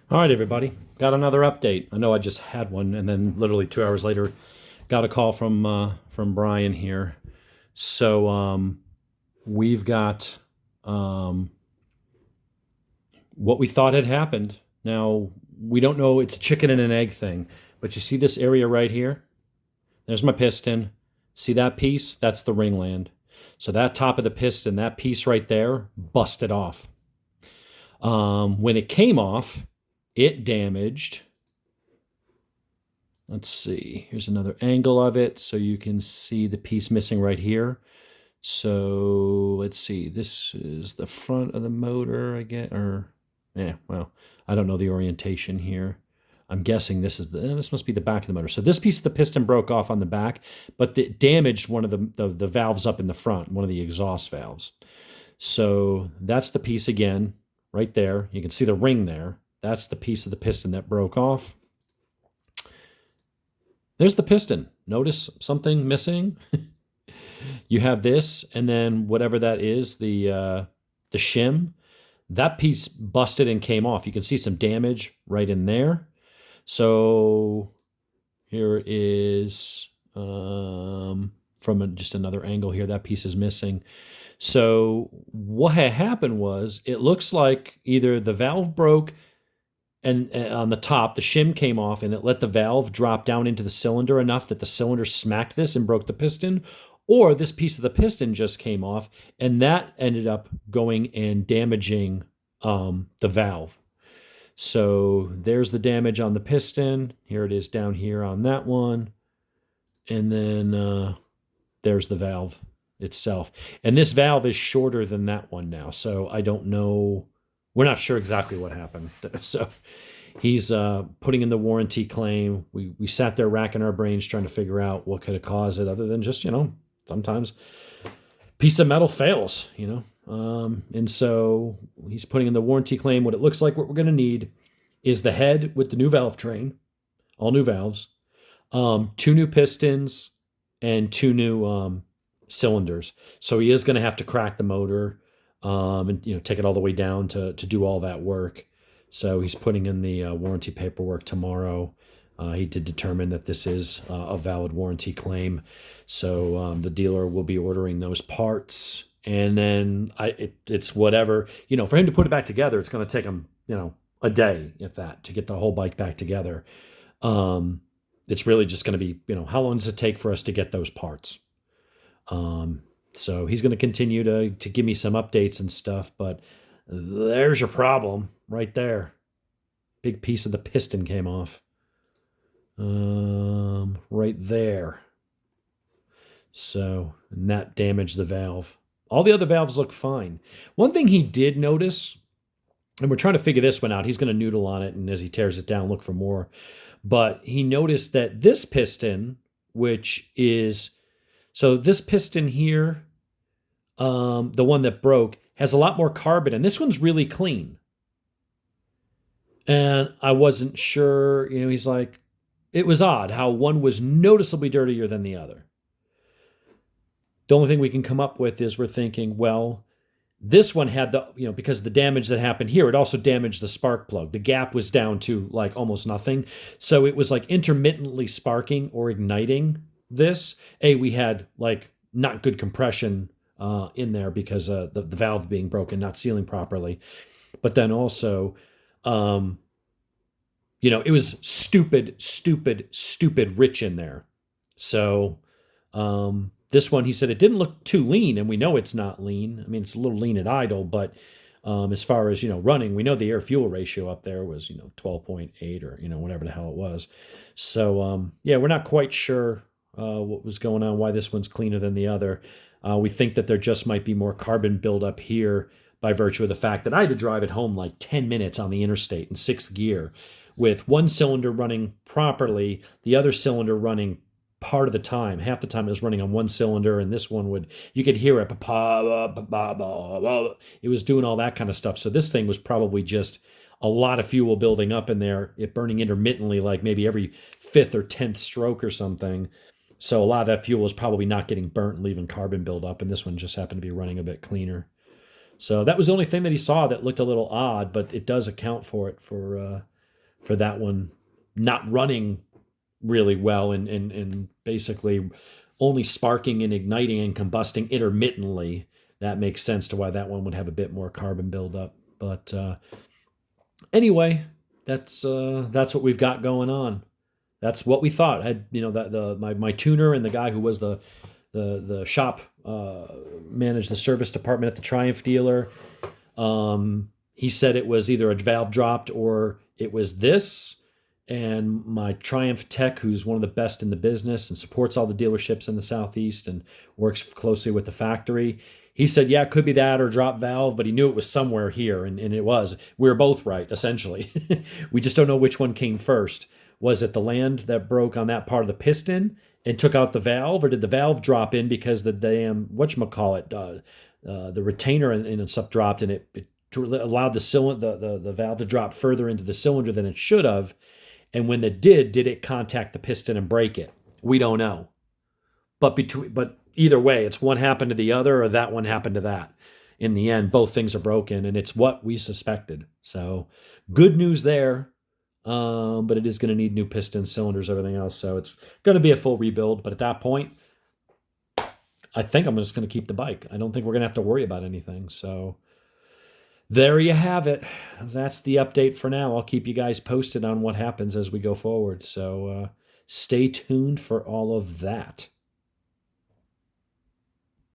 All right, everybody. Got another update. I know I just had one, and then literally 2 hours later, got a call from Brian here. So we've got what we thought had happened. Now we don't know. It's a chicken and an egg thing, but you see this area right here? There's my piston. See that piece? That's the ringland. So that top of the piston, that piece right there, busted off. When it came off, it damaged. Let's see, here's another angle of it so you can see the piece missing right here. So let's see, this is the front of the motor again, or yeah, well, I don't know the orientation here. I'm guessing this must be the back of the motor. So this piece of the piston broke off on the back, but it damaged one of the valves up in the front, one of the exhaust valves. So that's the piece again, right there. You can see the ring there. That's the piece of the piston that broke off. There's the piston. Notice something missing? You have this, and then whatever that is, the shim, that piece busted and came off. You can see some damage right in there. So here is from just another angle here. That piece is missing. So what had happened was it looks like either the valve broke and on the top, the shim came off and it let the valve drop down into the cylinder enough that the cylinder smacked this and broke the piston, or this piece of the piston just came off and that ended up going and damaging the valve. So there's the damage on the piston. Here it is down here on that one. And then there's the valve itself. And this valve is shorter than that one now. So I don't know. We're not sure exactly what happened. So he's putting in the warranty claim. We sat there racking our brains trying to figure out what could have caused it, other than just, sometimes piece of metal fails, and so he's putting in the warranty claim. What it looks like what we're going to need is the head with the new valve train, all new valves, 2 new pistons, and 2 new cylinders. So he is going to have to crack the motor and take it all the way down to do all that work. So he's putting in the warranty paperwork tomorrow. He did determine that this is a valid warranty claim. So the dealer will be ordering those parts. And then it's whatever, for him to put it back together, it's going to take him, a day, if that, to get the whole bike back together. It's really just going to be, how long does it take for us to get those parts? So he's going to continue to give me some updates and stuff, but there's your problem right there. Big piece of the piston came off. Right there. So, and that damaged the valve. All the other valves look fine. One thing he did notice, and we're trying to figure this one out, he's going to noodle on it, and as he tears it down, look for more. But he noticed that this piston, which is, so this piston here, the one that broke, has a lot more carbon, and this one's really clean. And I wasn't sure, he's like, it was odd how one was noticeably dirtier than the other. The only thing we can come up with is we're thinking, well, this one had because of the damage that happened here, it also damaged the spark plug. The gap was down to like almost nothing. So it was like intermittently sparking or igniting this. We had like not good compression in there because the valve being broken, not sealing properly. But then also, it was stupid rich in there. So this one, he said it didn't look too lean, and we know it's not lean. I mean, it's a little lean at idle, but as far as, running, we know the air-fuel ratio up there was, 12.8 or, whatever the hell it was. So, we're not quite sure what was going on, why this one's cleaner than the other. We think that there just might be more carbon buildup here by virtue of the fact that I had to drive it home like 10 minutes on the interstate in 6th gear with one cylinder running properly, the other cylinder running part of the time. Half the time it was running on one cylinder, and this one you could hear it. It was doing all that kind of stuff. So this thing was probably just a lot of fuel building up in there, it burning intermittently, like maybe every 5th or 10th stroke or something. So a lot of that fuel was probably not getting burnt, leaving carbon buildup, and this one just happened to be running a bit cleaner. So that was the only thing that he saw that looked a little odd, but it does account for it for for that one not running really well and basically only sparking and igniting and combusting intermittently. That makes sense to why that one would have a bit more carbon buildup. But anyway, that's what we've got going on. That's what we thought. My tuner and the guy who was the shop managed the service department at the Triumph dealer. He said it was either a valve dropped or it was this. And my Triumph tech, who's one of the best in the business and supports all the dealerships in the Southeast and works closely with the factory, he said, yeah, it could be that or drop valve, but he knew it was somewhere here, and it was. We were both right, essentially. We just don't know which one came first. Was it the land that broke on that part of the piston and took out the valve, or did the valve drop in because the damn, the retainer and stuff dropped, and it allowed the valve to drop further into the cylinder than it should have? And when it did it contact the piston and break it? We don't know. But either way, it's one happened to the other or that one happened to that. In the end, both things are broken, and it's what we suspected. So good news there. But it is going to need new pistons, cylinders, everything else. So it's going to be a full rebuild. But at that point, I think I'm just going to keep the bike. I don't think we're going to have to worry about anything. So there you have it. That's the update for now. I'll keep you guys posted on what happens as we go forward. So stay tuned for all of that.